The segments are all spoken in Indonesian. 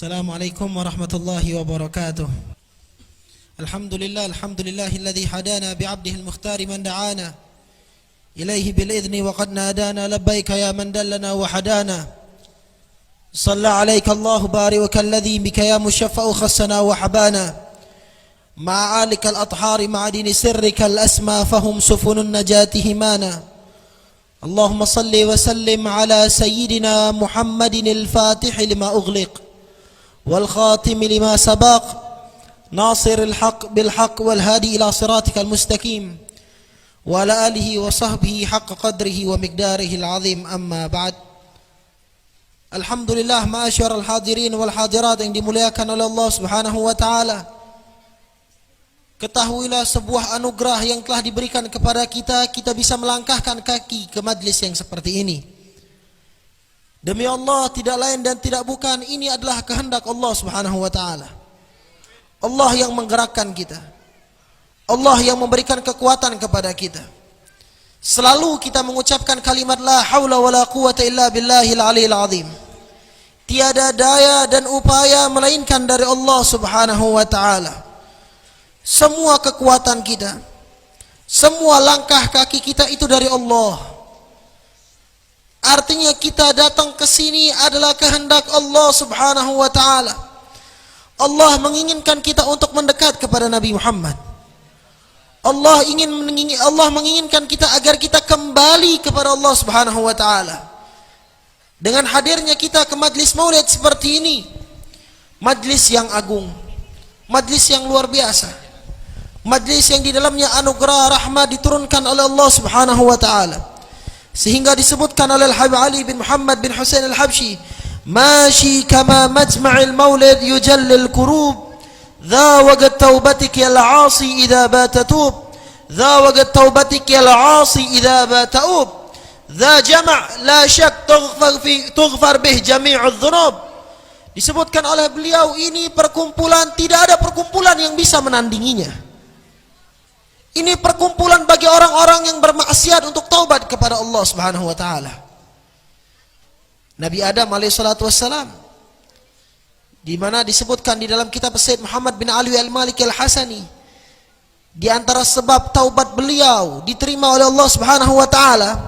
Assalamualaikum warahmatullahi wabarakatuh. Alhamdulillahilladzi hadana bi'abdihi al-mukhtar man da'ana ilaihi bil idzni wa qad nadana labbaika ya man dallana wa hadana. Shalla alayka Allahu barika alladhi bika ya mushaffa'u khassana wa habana. Ma'alika al-athhari ma'adini sirrika al-asma fahum sufunun najati himana. Allahumma salli wa sallim ala sayyidina Muhammadin al-fatih lima ughliq والخاتم لما سبق ناصر الحق بالحق والهادي إلى صراطك المستقيم وعلى آله وصحبه حق قدره ومقداره العظيم أما بعد. Alhamdulillah ma'asyarul hadirin wal hadirat yang dimuliakan oleh Allah Subhanahu wa taala. Ketahuilah sebuah anugerah yang telah diberikan kepada kita bisa melangkahkan kaki ke majlis yang seperti ini. Demi Allah, tidak lain dan tidak bukan, ini adalah kehendak Allah Subhanahu wa taala. Allah yang menggerakkan kita. Allah yang memberikan kekuatan kepada kita. Selalu kita mengucapkan kalimat la haula wala quwata illa billahil aliyil azim. Tiada daya dan upaya melainkan dari Allah Subhanahu wa taala. Semua kekuatan kita, semua langkah kaki kita itu dari Allah. Artinya kita datang ke sini adalah kehendak Allah Subhanahu wa taala. Allah menginginkan kita untuk mendekat kepada Nabi Muhammad. Allah menginginkan kita agar kita kembali kepada Allah Subhanahu wa taala. Dengan hadirnya kita ke majlis Maulid seperti ini, majlis yang agung, majlis yang luar biasa, majlis yang di dalamnya anugerah rahmat diturunkan oleh Allah Subhanahu wa taala. Sehingga disebutkan oleh Al-Habib Ali bin Muhammad bin Husain Al-Habsyi, "Mashi kama majma'il maulid yujallil kurub, dha waqt taubatik ya al-'asi idza bata tub, dha waqt taubatik ya al-'asi idza bata ub, dha jama' la syak tughfar bih jami'udz dzunub." Disebutkan oleh beliau, ini perkumpulan, tidak ada perkumpulan yang bisa menandinginya. Ini perkumpulan bagi orang-orang yang bermaksiat untuk taubat kepada Allah Subhanahu wa taala. Nabi Adam alaihissalatu wassalam, di mana disebutkan di dalam kitab Sayyid Muhammad bin Ali al-Maliki al-Hasani, di antara sebab taubat beliau diterima oleh Allah Subhanahu wa taala,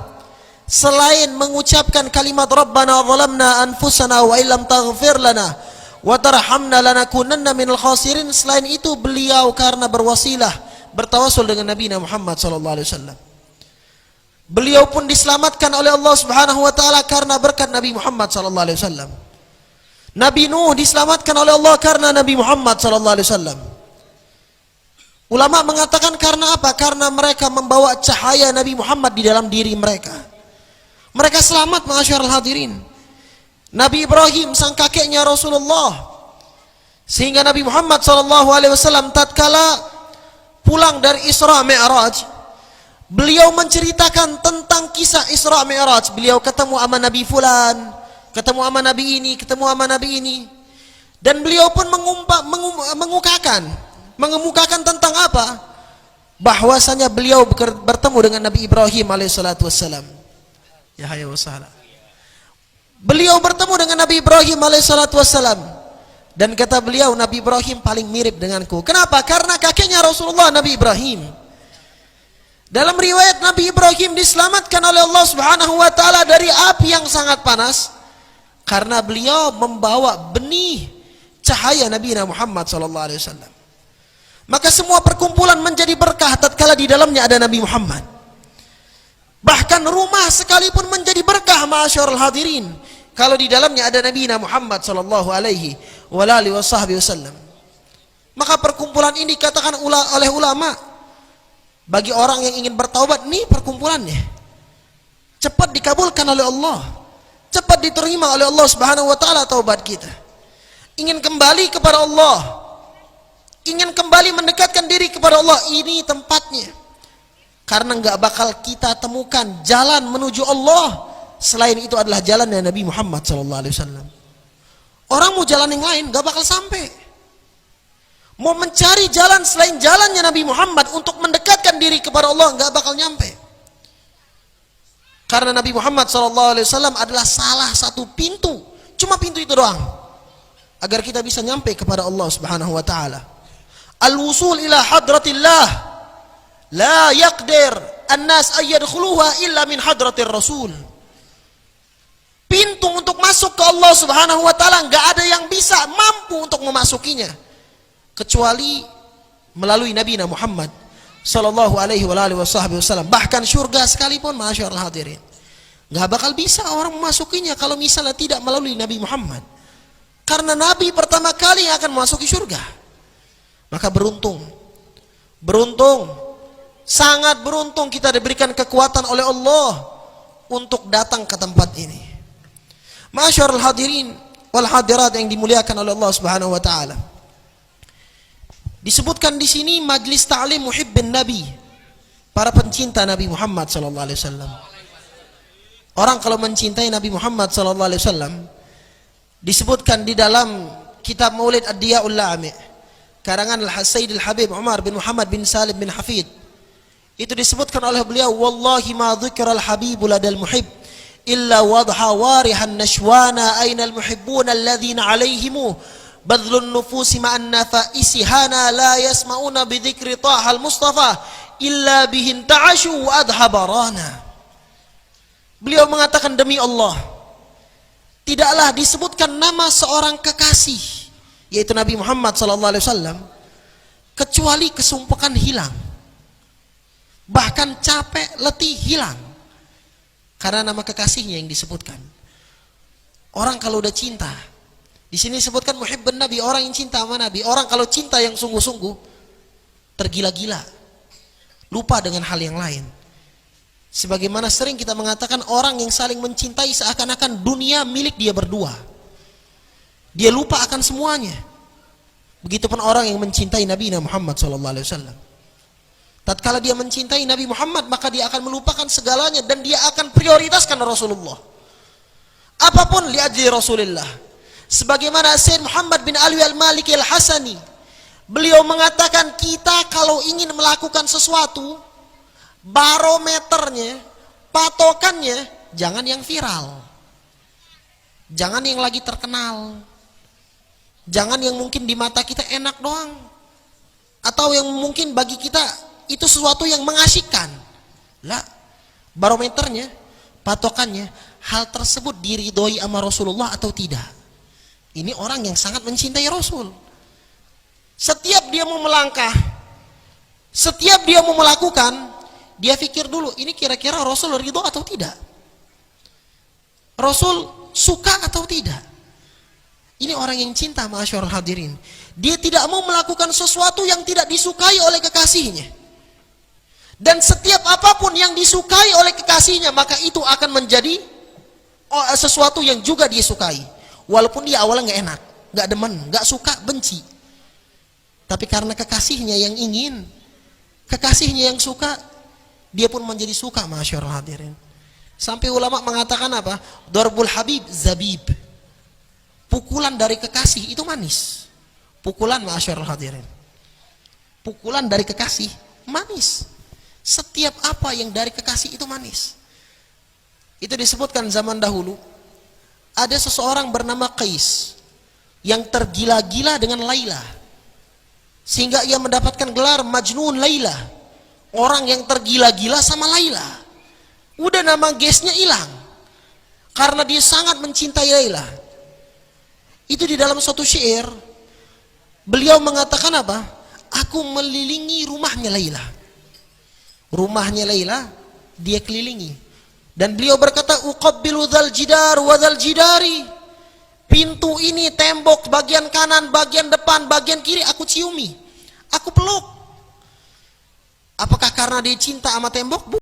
selain mengucapkan kalimat Rabbana zalamna anfusana wa illam taghfir lana wa tarhamna lanakunanna minal khasirin, selain itu beliau karena berwasilah, bertawasul dengan Nabi Muhammad SAW. Beliau pun diselamatkan oleh Allah Subhanahu wa taala karena berkat Nabi Muhammad SAW. Nabi Nuh diselamatkan oleh Allah karena Nabi Muhammad SAW. Ulama mengatakan karena apa? Karena mereka membawa cahaya Nabi Muhammad di dalam diri mereka. Mereka selamat, ma'asyarul hadirin. Nabi Ibrahim sang kakeknya Rasulullah, sehingga Nabi Muhammad SAW tatkala pulang dari Isra Mi'raj, beliau menceritakan tentang kisah Isra Mi'raj. Beliau ketemu sama Nabi fulan, ketemu sama Nabi ini, ketemu sama Nabi ini. Dan beliau pun mengemukakan tentang apa? Bahwasanya beliau bertemu dengan Nabi Ibrahim alaihissalatu wassalam. Ya hayya wa sahla. Beliau bertemu dengan Nabi Ibrahim alaihissalatu wassalam. Dan kata beliau, Nabi Ibrahim paling mirip denganku. Kenapa? Karena kakeknya Rasulullah, Nabi Ibrahim. Dalam riwayat, Nabi Ibrahim diselamatkan oleh Allah Subhanahu wa taala dari api yang sangat panas karena beliau membawa benih cahaya Nabi Muhammad SAW. Maka semua perkumpulan menjadi berkah tatkala di dalamnya ada Nabi Muhammad. Bahkan rumah sekalipun menjadi berkah, ma'asyarul hadirin, kalau di dalamnya ada Nabi Muhammad SAW. Maka perkumpulan ini dikatakan oleh ulama, bagi orang yang ingin bertaubat, nih perkumpulannya. Cepat dikabulkan oleh Allah, cepat diterima oleh Allah Subhanahu wa taala taubat kita. Ingin kembali kepada Allah, ingin kembali mendekatkan diri kepada Allah, ini tempatnya. Karena enggak bakal kita temukan jalan menuju Allah selain itu adalah jalannya Nabi Muhammad SAW. Orang mau jalan yang lain gak bakal sampai. Mau mencari jalan selain jalannya Nabi Muhammad untuk mendekatkan diri kepada Allah gak bakal nyampe. Karena Nabi Muhammad SAW adalah salah satu pintu. Cuma pintu itu doang. agar kita bisa nyampe kepada Allah Subhanahu wa taala. Al-wusul ila hadratillah la yaqdir an-nas ay yadkhuluha illa min hadratir rasul. Pintu untuk masuk ke Allah Subhanahu wa taala enggak ada yang bisa mampu untuk memasukinya kecuali melalui Nabi Muhammad sallallahu alaihi wasallam. Bahkan surga sekalipun, masyaallah hadirin, enggak bakal bisa orang memasukinya kalau misalnya tidak melalui Nabi Muhammad. Karena Nabi pertama kali yang akan memasuki surga. Maka beruntung, sangat beruntung kita diberikan kekuatan oleh Allah untuk datang ke tempat ini. Masyarul hadirin wal hadirat yang dimuliakan oleh Allah Subhanahu wa taala. Disebutkan di sini majlis ta'lim muhibbin Nabi, para pencinta Nabi Muhammad sallallahu alaihi wasallam. Orang kalau mencintai Nabi Muhammad sallallahu alaihi wasallam, disebutkan di dalam kitab Maulid Ad-Diya'ul Lami' karangan Al-Sayyid Al-Habib Umar bin Muhammad bin Salim bin Hafid, itu disebutkan oleh beliau, wallahi ma dzikra al-habibu ladal muhib illa wadha warihan nashwana aina al-muhibbuna alladhina alayhimu badlun nufusi ma'an nafaisihana la yasma'una bi dzikri taha al-mustafa illa bihin ta'ashu wa adhabarana. Beliau mengatakan, demi Allah, tidaklah disebutkan nama seorang kekasih, yaitu Nabi Muhammad sallallahu alaihi wasallam, kecuali kesumpekan hilang, bahkan capek, letih hilang, karena nama kekasihnya yang disebutkan. Orang kalau udah cinta, di sini disebutkan muhibbun Nabi, orang yang cinta sama Nabi. Orang kalau cinta yang sungguh-sungguh, tergila-gila, lupa dengan hal yang lain. Sebagaimana sering kita mengatakan, orang yang saling mencintai seakan-akan dunia milik dia berdua. Dia lupa akan semuanya. Begitupun orang yang mencintai Nabi Muhammad SAW. Tatkala dia mencintai Nabi Muhammad, maka dia akan melupakan segalanya dan dia akan prioritaskan Rasulullah. Apapun liajli Rasulullah. Sebagaimana Sayyid Muhammad bin Ali Al-Maliki Al-Hasani, beliau mengatakan, kita kalau ingin melakukan sesuatu, barometernya, patokannya, jangan yang viral, jangan yang lagi terkenal, jangan yang mungkin di mata kita enak doang, atau yang mungkin bagi kita itu sesuatu yang mengasyikkan. Lah, barometernya, patokannya, hal tersebut diridhoi sama Rasulullah atau tidak. Ini orang yang sangat mencintai Rasul. Setiap dia mau melangkah, setiap dia mau melakukan, dia pikir dulu, ini kira-kira Rasul ridho atau tidak? Rasul suka atau tidak? Ini orang yang cinta, ma'asyarul hadirin. Dia tidak mau melakukan sesuatu yang tidak disukai oleh kekasihnya. Dan setiap apapun yang disukai oleh kekasihnya, maka itu akan menjadi sesuatu yang juga dia sukai. Walaupun dia awalnya nggak enak, nggak demen, nggak suka, benci. Tapi karena kekasihnya yang ingin, kekasihnya yang suka, dia pun menjadi suka, masyarul hadirin. Sampai ulama mengatakan apa? Darbul habib zabib. Pukulan dari kekasih itu manis. Pukulan, masyarul hadirin, pukulan dari kekasih manis. Setiap apa yang dari kekasih itu manis. Itu disebutkan zaman dahulu, ada seseorang bernama Qais yang tergila-gila dengan Laila, sehingga ia mendapatkan gelar Majnun Laila, orang yang tergila-gila sama Laila. Udah nama gesnya hilang karena dia sangat mencintai Laila. Itu di dalam suatu syair beliau mengatakan apa? Aku melilingi rumahnya Laila. Rumahnya Laila dia kelilingi. Dan beliau berkata, uqabbilu dzal jidar wa dzal jidari. Pintu ini, tembok, bagian kanan, bagian depan, bagian kiri aku ciumi, aku peluk. Apakah karena dia cinta sama tembok?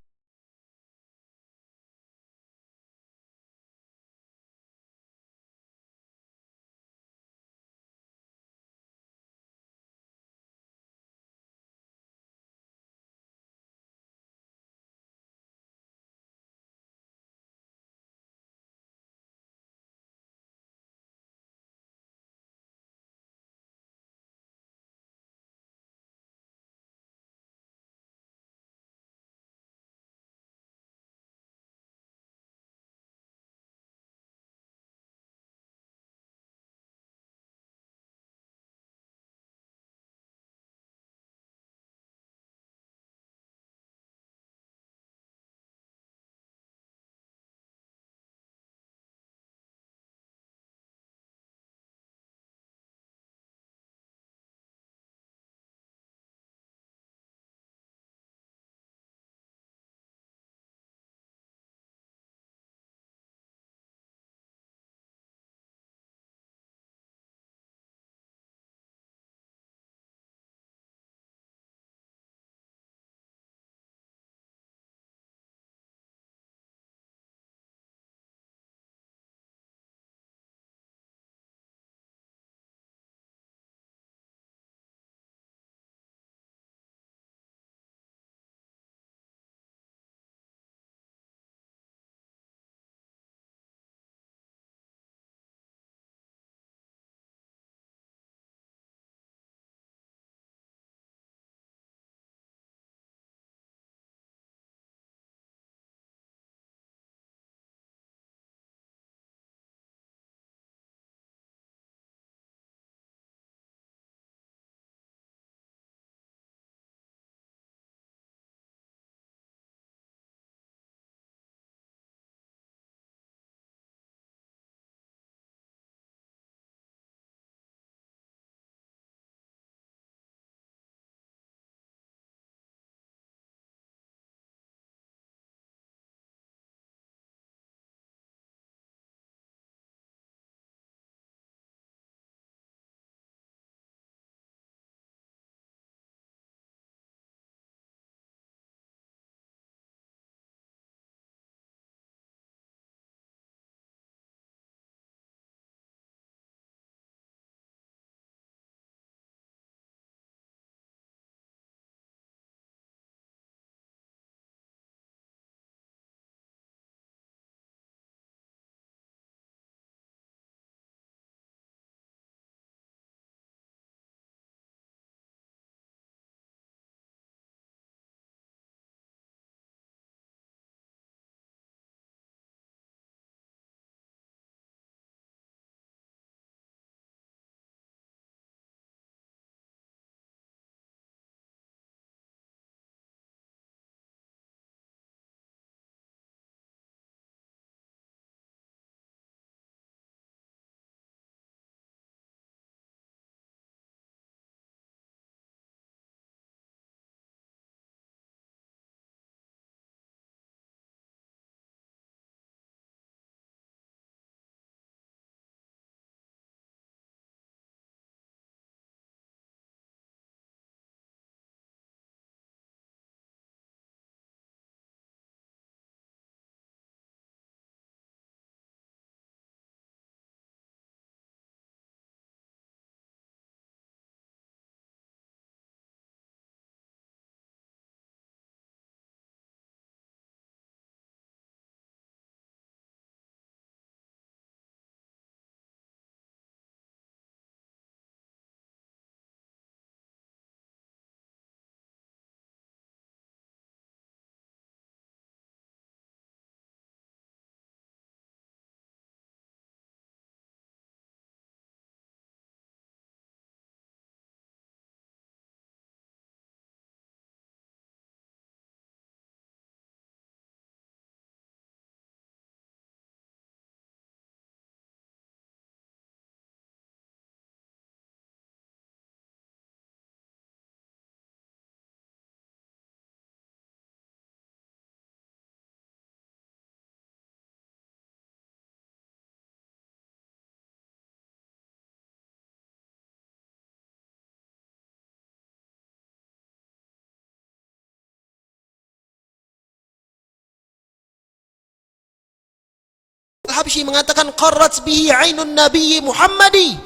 Habsyi mengatakan qarrat bihi ainun nabiyyi Muhammadi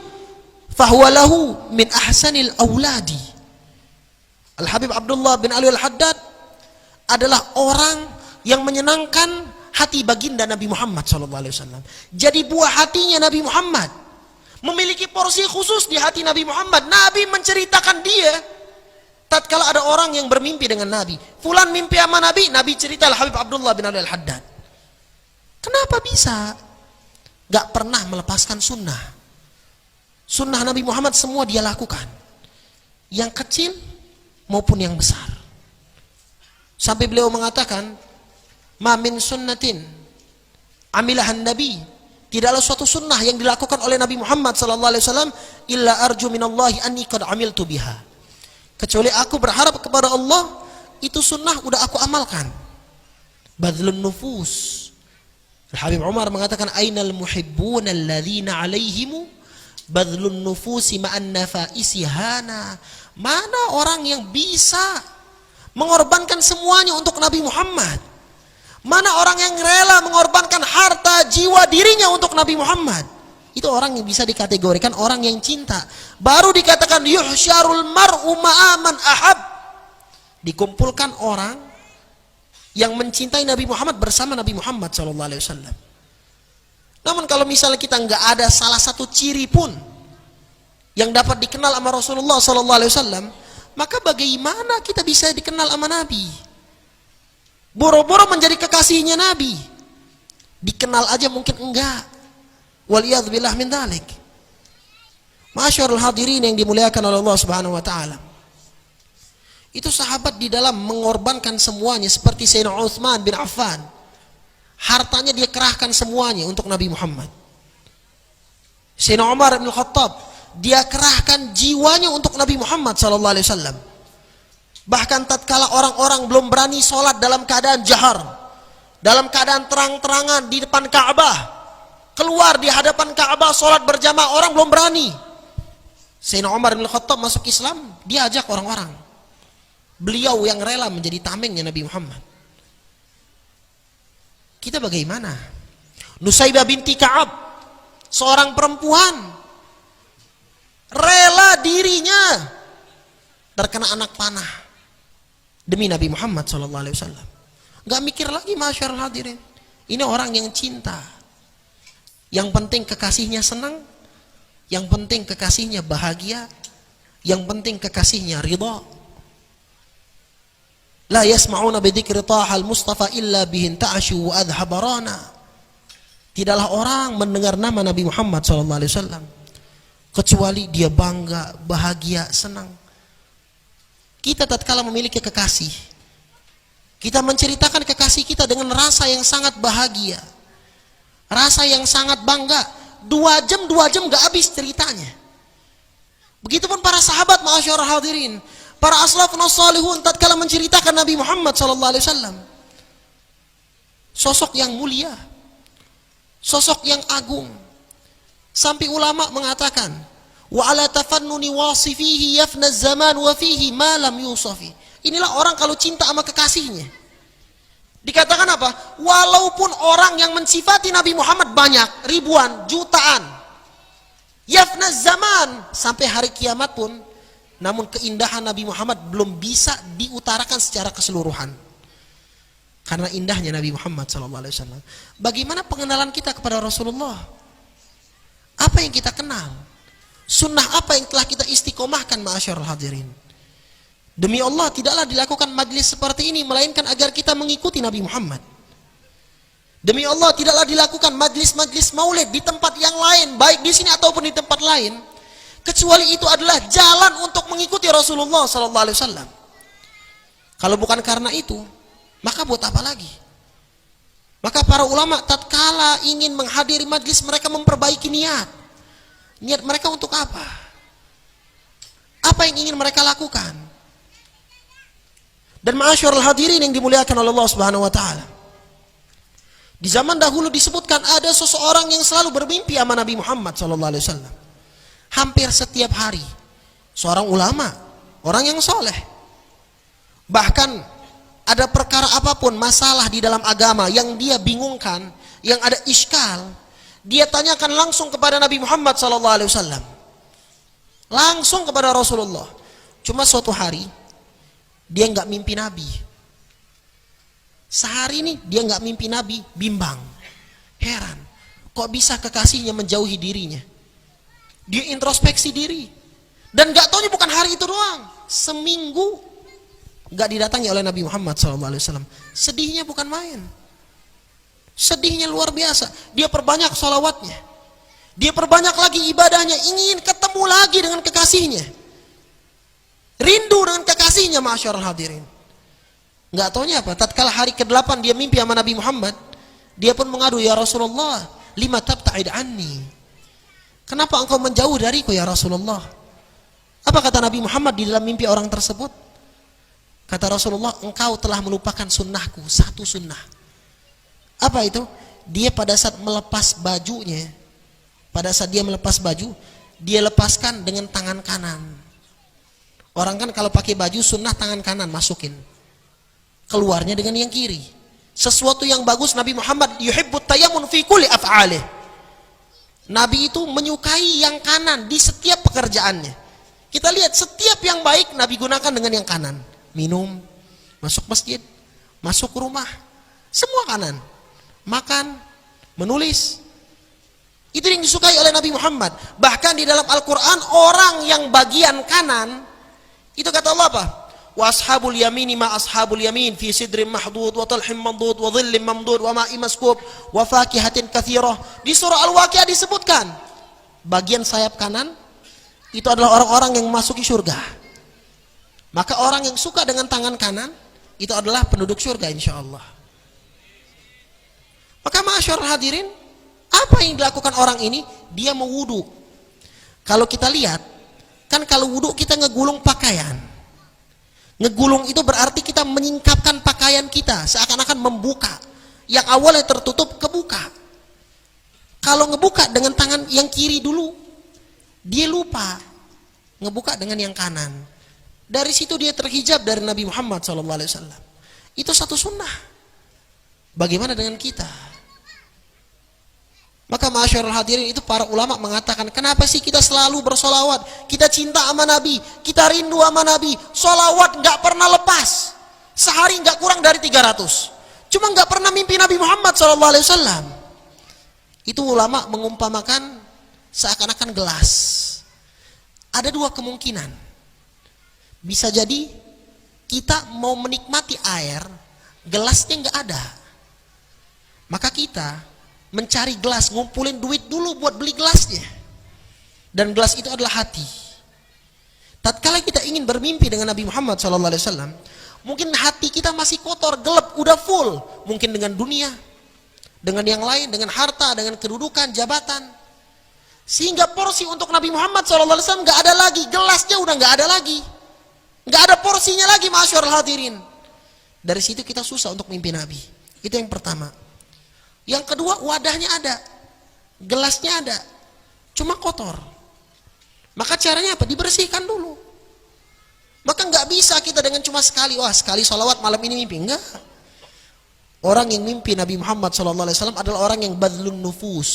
fahuwa lahu min ahsanil auladi. Al-Habib Abdullah bin Ali Al-Haddad adalah orang yang menyenangkan hati baginda Nabi Muhammad SAW. Jadi buah hatinya Nabi Muhammad memiliki porsi khusus di hati Nabi Muhammad. Nabi menceritakan dia tatkala ada orang yang bermimpi dengan Nabi. Fulan mimpi sama Nabi, Nabi cerita Al-Habib Abdullah bin Ali Al-Haddad. Kenapa bisa? Gak pernah melepaskan sunnah. Sunnah Nabi Muhammad semua dia lakukan. Yang kecil maupun yang besar. Sampai beliau mengatakan, ma min sunnatin amilahan nabi, tidaklah suatu sunnah yang dilakukan oleh Nabi Muhammad SAW illa arju minallahi anni qad amiltu biha, kecuali aku berharap kepada Allah itu sunnah udah aku amalkan. Badlun nufus. Al-Habib Umar mengatakan ainal muhibbuna alladzina alaihimu badlun nufusi ma'an nafaisi hana. Mana orang yang bisa mengorbankan semuanya untuk Nabi Muhammad? Mana orang yang rela mengorbankan harta, jiwa, dirinya untuk Nabi Muhammad? Itu orang yang bisa dikategorikan orang yang cinta. Baru dikatakan yuhsyarul mar'u ma'aman ahab. Dikumpulkan orang yang mencintai Nabi Muhammad bersama Nabi Muhammad SAW. Namun kalau misalnya kita nggak ada salah satu ciri pun yang dapat dikenal sama Rasulullah SAW, maka bagaimana kita bisa dikenal sama Nabi? Boro-boro menjadi kekasihnya Nabi, dikenal aja mungkin enggak. Waliyadzubillah min dzalik. Masyarul hadirin yang dimuliakan oleh Allah Subhanahu wa taala. Itu sahabat di dalam mengorbankan semuanya, seperti Sayyidina Utsman bin Affan. Hartanya dia kerahkan semuanya untuk Nabi Muhammad. Sayyidina Umar bin Khattab, dia kerahkan jiwanya untuk Nabi Muhammad SAW. Bahkan tatkala orang-orang belum berani sholat dalam keadaan jahar, dalam keadaan terang-terangan di depan Ka'bah, keluar di hadapan Ka'bah sholat berjamaah, orang belum berani. Sayyidina Umar bin Khattab masuk Islam, dia ajak orang-orang. Beliau yang rela menjadi tamengnya Nabi Muhammad. Kita bagaimana? Nusaibah binti Ka'ab, seorang perempuan, rela dirinya terkena anak panah demi Nabi Muhammad SAW. Gak mikir lagi masyarul hadirin. Ini orang yang cinta. Yang penting kekasihnya senang, yang penting kekasihnya bahagia, yang penting kekasihnya ridha. La yasma'una bidzikri tahal mustafa illa bihin ta'ashu wa adhabarana. Tidaklah orang mendengar nama Nabi Muhammad SAW kecuali dia bangga, bahagia, senang. Kita tatkala memiliki kekasih, kita menceritakan kekasih kita dengan rasa yang sangat bahagia, rasa yang sangat bangga. 2 jam gak habis ceritanya. Begitupun para sahabat ma'asyarul hadirin, para aslafun as-salihun tatkala menceritakan Nabi Muhammad SAW, sosok yang mulia, sosok yang agung. Sampai ulama mengatakan, wa ala tafannuni wasifihi yafna zaman wa fihi ma lam yusafi. Inilah orang kalau cinta sama kekasihnya. Dikatakan apa? Walaupun orang yang mensifati Nabi Muhammad banyak, ribuan, jutaan, yafna zaman, sampai hari kiamat pun, namun keindahan Nabi Muhammad belum bisa diutarakan secara keseluruhan. Karena indahnya Nabi Muhammad SAW. Bagaimana pengenalan kita kepada Rasulullah? Apa yang kita kenal? Sunnah apa yang telah kita istiqomahkan ma'asyarul hadirin? Demi Allah tidaklah dilakukan majlis seperti ini melainkan agar kita mengikuti Nabi Muhammad. Demi Allah tidaklah dilakukan majlis-majlis maulid di tempat yang lain, baik di sini ataupun di tempat lain, kecuali itu adalah jalan untuk mengikuti Rasulullah SAW. Kalau bukan karena itu, maka buat apa lagi? Maka para ulama tatkala ingin menghadiri majlis, mereka memperbaiki niat. Niat mereka untuk apa? Apa yang ingin mereka lakukan? Dan ma'asyarul hadirin yang dimuliakan oleh Allah Subhanahu wa taala. Di zaman dahulu disebutkan ada seseorang yang selalu bermimpi sama Nabi Muhammad SAW. Hampir setiap hari. Seorang ulama, orang yang soleh. Bahkan ada perkara apapun, masalah di dalam agama yang dia bingungkan, yang ada iskal, Dia tanyakan langsung kepada Nabi Muhammad SAW. Langsung kepada Rasulullah. Cuma suatu hari dia nggak mimpi Nabi. Sehari ini dia nggak mimpi Nabi, bimbang, heran. Kok bisa kekasihnya menjauhi dirinya? Dia introspeksi diri. Dan nggak taunya bukan hari itu doang. Seminggu nggak didatangi oleh Nabi Muhammad SAW. Sedihnya bukan main. Sedihnya luar biasa. Dia perbanyak sholawatnya. Dia perbanyak lagi ibadahnya. Ingin ketemu lagi dengan kekasihnya. Rindu dengan kekasihnya, ma'asyarul hadirin. Nggak taunya apa? Tatkala hari ke-8 dia mimpi sama Nabi Muhammad. Dia pun mengadu, ya Rasulullah, lima tabta'id anni. Kenapa engkau menjauh dariku ya Rasulullah? Apa kata Nabi Muhammad di dalam mimpi orang tersebut? Kata Rasulullah, engkau telah melupakan sunnahku, satu sunnah. Apa itu? Dia pada saat melepas bajunya, pada saat dia melepas baju, dia lepaskan dengan tangan kanan. Orang kan kalau pakai baju sunnah tangan kanan masukin, keluarnya dengan yang kiri. Sesuatu yang bagus, Nabi Muhammad yuhibbut tayammun fi kulli af'alih. Nabi itu menyukai yang kanan di setiap pekerjaannya. Kita lihat setiap yang baik Nabi gunakan dengan yang kanan. Minum, masuk masjid, masuk rumah, semua kanan. Makan, menulis. Itu yang disukai oleh Nabi Muhammad. Bahkan di dalam Al-Quran, orang yang bagian kanan, itu kata Allah apa? Wa ashabul yamini ma ashabul yamin fi sidrin mahdud wa talhim mamdud wa dhillim mamdud wa ma'i maskub wa fakihatin kathirah. Di surah Al-Waqiah disebutkan bagian sayap kanan itu adalah orang-orang yang memasuki surga. Maka orang yang suka dengan tangan kanan itu adalah penduduk surga insyaallah. Maka ma'asyarul hadirin, apa yang dilakukan orang ini? Dia mau wudu. Kalau kita lihat, kan kalau wudu kita ngegulung pakaian. Ngegulung itu berarti kita menyingkapkan pakaian kita, seakan-akan membuka. Yang awalnya tertutup, kebuka. Kalau ngebuka dengan tangan yang kiri dulu, dia lupa ngebuka dengan yang kanan. Dari situ dia terhijab dari Nabi Muhammad SAW. Itu satu sunnah. Bagaimana dengan kita? Maka ma'asyarul hadirin, itu para ulama mengatakan, kenapa sih kita selalu bersolawat? Kita cinta sama Nabi, kita rindu sama Nabi. Solawat nggak pernah lepas. Sehari nggak kurang dari 300. Cuma nggak pernah mimpi Nabi Muhammad SAW. Itu ulama mengumpamakan seakan-akan gelas. Ada dua kemungkinan. Bisa jadi kita mau menikmati air, gelasnya nggak ada. Maka kita mencari gelas, ngumpulin duit dulu buat beli gelasnya. Dan gelas itu adalah hati. Tatkala kita ingin bermimpi dengan Nabi Muhammad SAW, mungkin hati kita masih kotor, gelap, udah full. Mungkin dengan dunia, dengan yang lain, dengan harta, dengan kedudukan, jabatan. Sehingga porsi untuk Nabi Muhammad SAW gak ada lagi. Gelasnya udah gak ada lagi. Gak ada porsinya lagi, ma'asyarul hadirin. Dari situ kita susah untuk mimpi Nabi. Itu yang pertama. Yang kedua, wadahnya ada, gelasnya ada, cuma kotor. Maka caranya apa? Dibersihkan dulu. Maka nggak bisa kita dengan cuma sekali, wah sekali sholawat malam ini mimpi. Enggak. Orang yang mimpi Nabi Muhammad SAW adalah orang yang badlun nufus.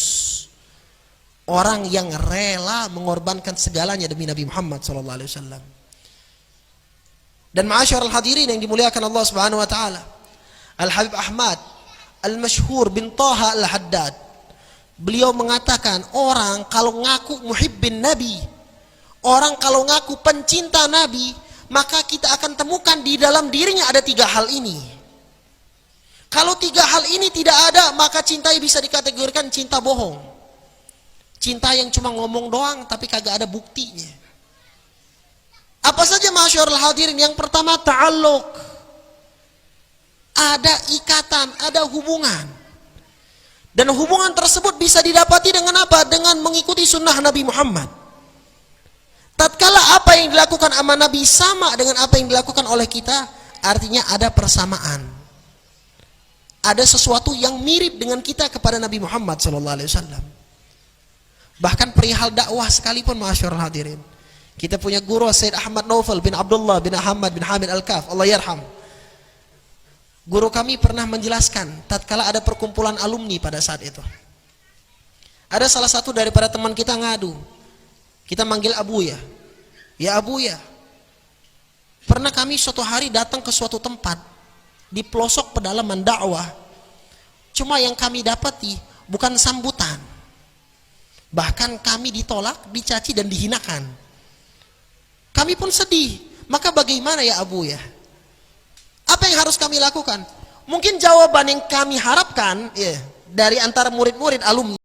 Orang yang rela mengorbankan segalanya demi Nabi Muhammad SAW. Dan ma'asyarul hadirin yang dimuliakan Allah Subhanahu Wa Taala, Al-Habib Ahmad Al-Mashhur bin Taha Al-Haddad, beliau mengatakan, orang kalau ngaku muhibbin Nabi, orang kalau ngaku pencinta Nabi, maka kita akan temukan di dalam dirinya ada 3 hal ini. Kalau 3 hal ini tidak ada, maka cinta bisa dikategorikan cinta bohong. Cinta yang cuma ngomong doang tapi kagak ada buktinya. Apa saja ma'asyarul hadirin? Yang pertama, ta'alluq. Ada ikatan, ada hubungan. Dan hubungan tersebut bisa didapati dengan apa? Dengan mengikuti sunnah Nabi Muhammad. Tatkala apa yang dilakukan sama Nabi sama dengan apa yang dilakukan oleh kita, artinya ada persamaan. Ada sesuatu yang mirip dengan kita kepada Nabi Muhammad SAW. Bahkan perihal dakwah sekalipun, ma'asyarul hadirin. Kita punya guru Sayyid Ahmad Naufal bin Abdullah bin Ahmad bin Hamid Al-Kaf, Allah yarham. Guru kami pernah menjelaskan tatkala ada perkumpulan alumni pada saat itu. Ada salah satu daripada teman kita ngadu. Kita manggil Abu ya. Ya Abu ya. Pernah kami suatu hari datang ke suatu tempat di pelosok pedalaman dakwah. Cuma yang kami dapati bukan sambutan. Bahkan kami ditolak, dicaci dan dihinakan. Kami pun sedih. Maka bagaimana ya Abu ya? Apa yang harus kami lakukan? Mungkin jawaban yang kami harapkan ya, dari antara murid-murid alumni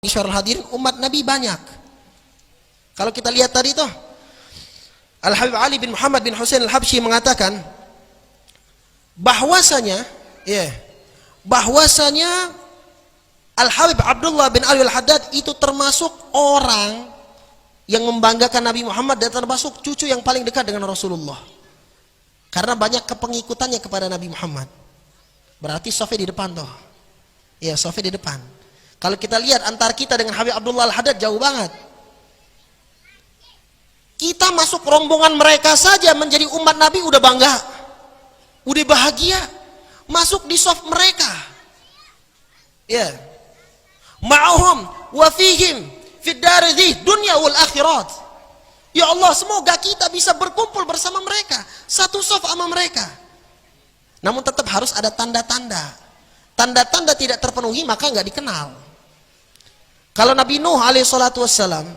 Masyarul hadirin, umat Nabi banyak. Kalau kita lihat tadi toh, Al-Habib Ali bin Muhammad bin Husain Al-Habsyi mengatakan bahwasanya Al-Habib Abdullah bin Ali Al-Haddad itu termasuk orang yang membanggakan Nabi Muhammad dan termasuk cucu yang paling dekat dengan Rasulullah. Karena banyak kepengikutannya kepada Nabi Muhammad. Berarti Sofi di depan toh. Ya, Sofi di depan. Kalau kita lihat antara kita dengan Habib Abdullah Al-Haddad jauh banget. Kita masuk rombongan mereka saja menjadi umat Nabi udah bangga. Udah bahagia. Masuk di soft mereka. Ya. Ma'ahum wa fihim fid daridhi dunya wal akhirat. Ya Allah, semoga kita bisa berkumpul bersama mereka. Satu soft sama mereka. Namun tetap harus ada tanda-tanda. Tanda-tanda tidak terpenuhi maka nggak dikenal. Kalau Nabi Nuh alaihi salatu wassalam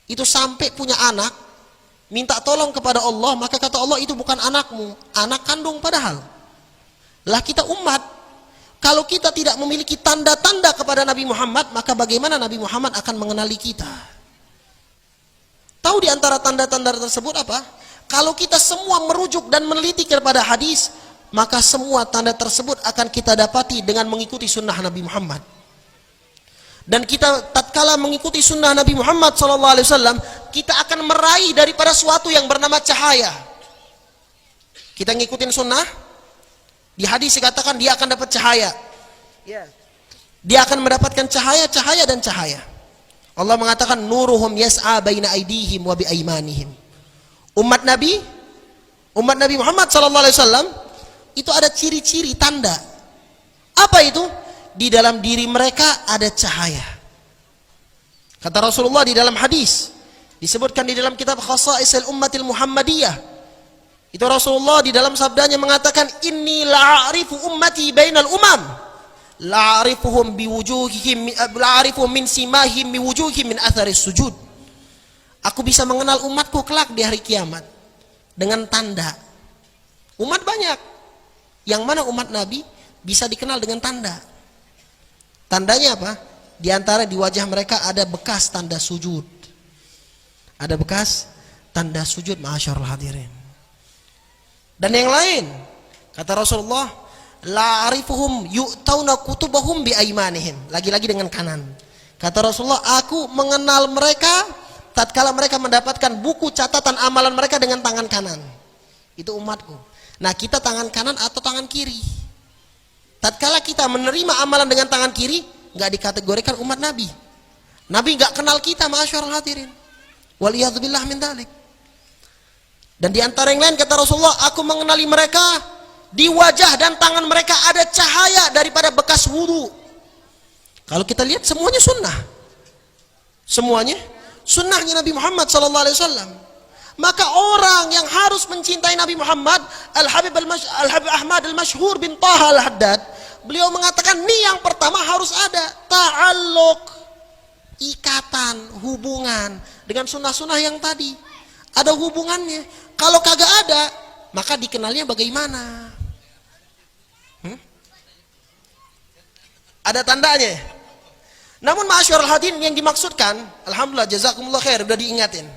itu sampai punya anak, minta tolong kepada Allah, maka kata Allah itu bukan anakmu, anak kandung padahal. Lah kita umat, kalau kita tidak memiliki tanda-tanda kepada Nabi Muhammad, maka bagaimana Nabi Muhammad akan mengenali kita? Tahu di antara tanda-tanda tersebut apa? Kalau kita semua merujuk dan meneliti kepada hadis, maka semua tanda tersebut akan kita dapati dengan mengikuti sunnah Nabi Muhammad. Dan kita tatkala mengikuti sunnah Nabi Muhammad SAW, kita akan meraih daripada suatu yang bernama cahaya. Kita ngikutin sunnah, di hadis dikatakan dia akan dapat cahaya. Dia akan mendapatkan cahaya, cahaya dan cahaya. Allah mengatakan nuruhum yas'a baina aydihim wa bi aymanihim. Umat Nabi Muhammad SAW itu ada ciri-ciri tanda. Apa itu? Di dalam diri mereka ada cahaya. Kata Rasulullah di dalam hadis, disebutkan di dalam kitab Khasaisul Ummatil Muhammadiyah, itu Rasulullah di dalam sabdanya mengatakan, inni la'arifu ummati bainal umam, la'arifuhum biwujuhihim, la'arifuhum min simahim biwujuhihim min atharis sujud. Aku bisa mengenal umatku kelak di hari kiamat dengan tanda. Umat banyak, yang mana umat Nabi bisa dikenal dengan tanda. Tandanya apa? Di antara di wajah mereka ada bekas tanda sujud. Ada bekas tanda sujud, ma'asyarul hadirin. Dan yang lain, kata Rasulullah, la arifuhum yu'tauna kutubahum bi aymanihim. Lagi-lagi dengan kanan. Kata Rasulullah, aku mengenal mereka tatkala mereka mendapatkan buku catatan amalan mereka dengan tangan kanan. Itu umatku. Nah, kita tangan kanan atau tangan kiri? Tatkala kita menerima amalan dengan tangan kiri, nggak dikategorikan umat Nabi. Nabi nggak kenal kita, ma'asyarul hadirin. Waliyadzubillah min dzalik. Dan di antara yang lain kata Rasulullah, aku mengenali mereka di wajah dan tangan mereka ada cahaya daripada bekas wudu. Kalau kita lihat semuanya sunnah. Semuanya sunnahnya Nabi Muhammad SAW. Maka orang yang harus mencintai Nabi Muhammad, Al-Habib Ahmad Al-Mashhur bin Taha Al-Haddad, beliau mengatakan ini yang pertama harus ada ta'alluq, ikatan, hubungan dengan sunnah-sunnah yang tadi. Ada hubungannya. Kalau kagak ada, maka dikenalnya bagaimana? Ada tandanya. Namun ma'asyarul hadirin, yang dimaksudkan, alhamdulillah jazakumullah khair, udah diingatin.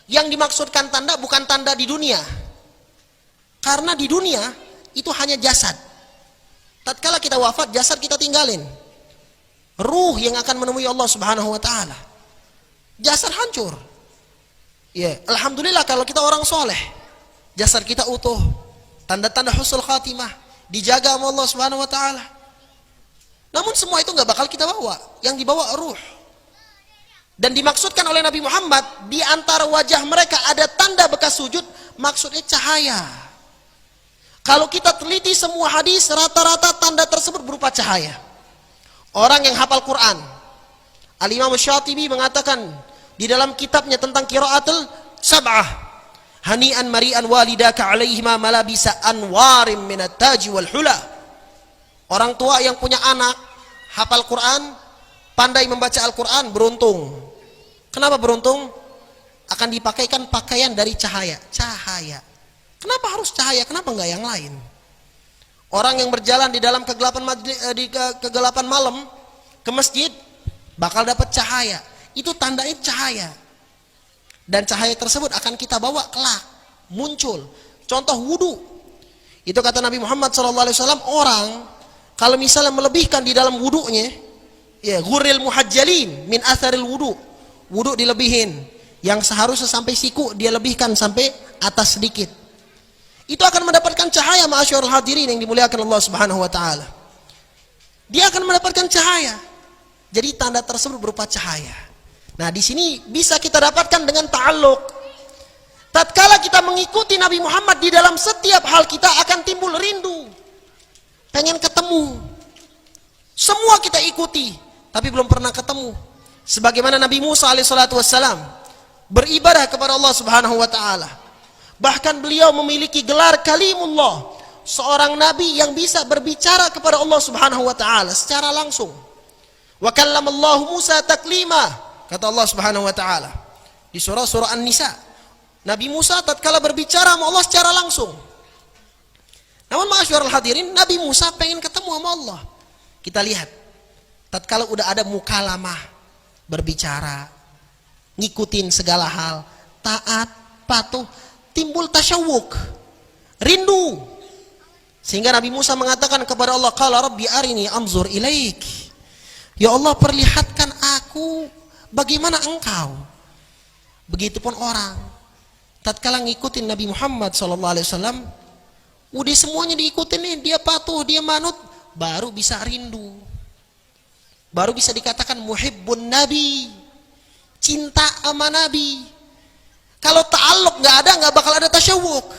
Yang dimaksudkan tanda bukan tanda di dunia. Karena di dunia itu hanya jasad. Tatkala kita wafat, jasad kita tinggalin. Ruh yang akan menemui Allah Subhanahu wa taala. Jasad hancur. Ya, alhamdulillah kalau kita orang soleh, jasad kita utuh. Tanda-tanda husnul khatimah, dijaga sama Allah Subhanahu wa taala. Namun semua itu nggak bakal kita bawa. Yang dibawa ruh. Dan dimaksudkan oleh Nabi Muhammad, di antara wajah mereka ada tanda bekas sujud, maksudnya cahaya. Kalau kita teliti semua hadis, rata-rata tanda tersebut berupa cahaya. Orang yang hafal Quran, Al-Imam Syatibi mengatakan di dalam kitabnya tentang qiraatul sab'ah, hani'an mari'an walidaka alaihima malabisa anwarim minat taji wal hula. Orang tua yang punya anak hafal Quran, pandai membaca Al-Quran, beruntung. Kenapa beruntung? Akan dipakaikan pakaian dari cahaya. Cahaya. Kenapa harus cahaya? Kenapa enggak yang lain? Orang yang berjalan di dalam kegelapan malam ke masjid, bakal dapat cahaya. Itu tandanya cahaya. Dan cahaya tersebut akan kita bawa kelak, muncul. Contoh wudu. Itu kata Nabi Muhammad SAW, orang kalau misalnya melebihkan di dalam wudunya, ya, ghurril muhajjalin min atharil wudu. Wudu dilebihin. Yang seharusnya sampai siku dia lebihkan sampai atas sedikit. Itu akan mendapatkan cahaya, ma'asyiral hadirin yang dimuliakan Allah Subhanahu wa taala. Dia akan mendapatkan cahaya. Jadi tanda tersebut berupa cahaya. Nah, di sini bisa kita dapatkan dengan ta'alluq. Tatkala kita mengikuti Nabi Muhammad, di dalam setiap hal kita akan timbul rindu, pengen ketemu. Semua kita ikuti, tapi belum pernah ketemu. Sebagaimana Nabi Musa alaihissalatu wassalam beribadah kepada Allah Subhanahu wa taala. Bahkan beliau memiliki gelar kalimullah, seorang nabi yang bisa berbicara kepada Allah Subhanahu wa taala secara langsung. Wa kallamallahu Musa taklima, kata Allah Subhanahu wa taala di surah An-Nisa. Nabi Musa tatkala berbicara sama Allah secara langsung. Namun ma'asyiral hadirin, Nabi Musa pengen ketemu sama Allah. Kita lihat, tatkala udah ada mukalamah, berbicara, ngikutin segala hal, taat, patuh, timbul tasyawuk, rindu. Sehingga Nabi Musa mengatakan kepada Allah, qala rabbi arini anzur ilaik. Ya Allah, perlihatkan aku bagaimana engkau. Begitupun orang tatkala ngikutin Nabi Muhammad SAW, udah semuanya diikutin nih, dia patuh, dia manut, baru bisa rindu, baru bisa dikatakan muhibbun Nabi, cinta sama Nabi. Kalau ta'alluq nggak ada, nggak bakal ada tasyawuk.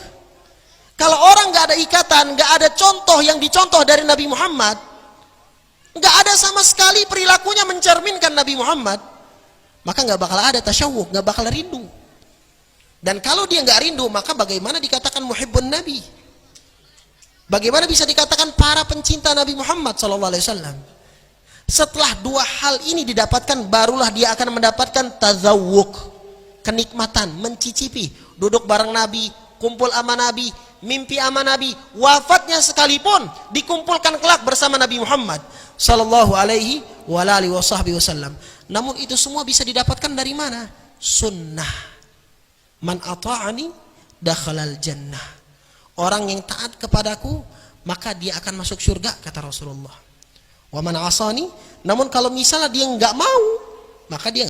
Kalau orang nggak ada ikatan, nggak ada contoh yang dicontoh dari Nabi Muhammad, nggak ada sama sekali perilakunya mencerminkan Nabi Muhammad, maka nggak bakal ada tasyawuk, nggak bakal rindu. Dan kalau dia nggak rindu, maka bagaimana dikatakan muhibbun Nabi? Bagaimana bisa dikatakan para pencinta Nabi Muhammad SAW? Setelah dua hal ini didapatkan, barulah dia akan mendapatkan tazawwuk, kenikmatan, mencicipi, duduk bareng Nabi, kumpul sama Nabi, mimpi sama Nabi, wafatnya sekalipun dikumpulkan kelak bersama Nabi Muhammad sallallahu alaihi wasallam. Namun itu semua bisa didapatkan dari mana? Sunnah. Man ata'ani dakhalal jannah. Orang yang taat kepadaku, maka dia akan masuk surga, kata Rasulullah. Wa man asani, namun kalau misalnya dia enggak mau, maka dia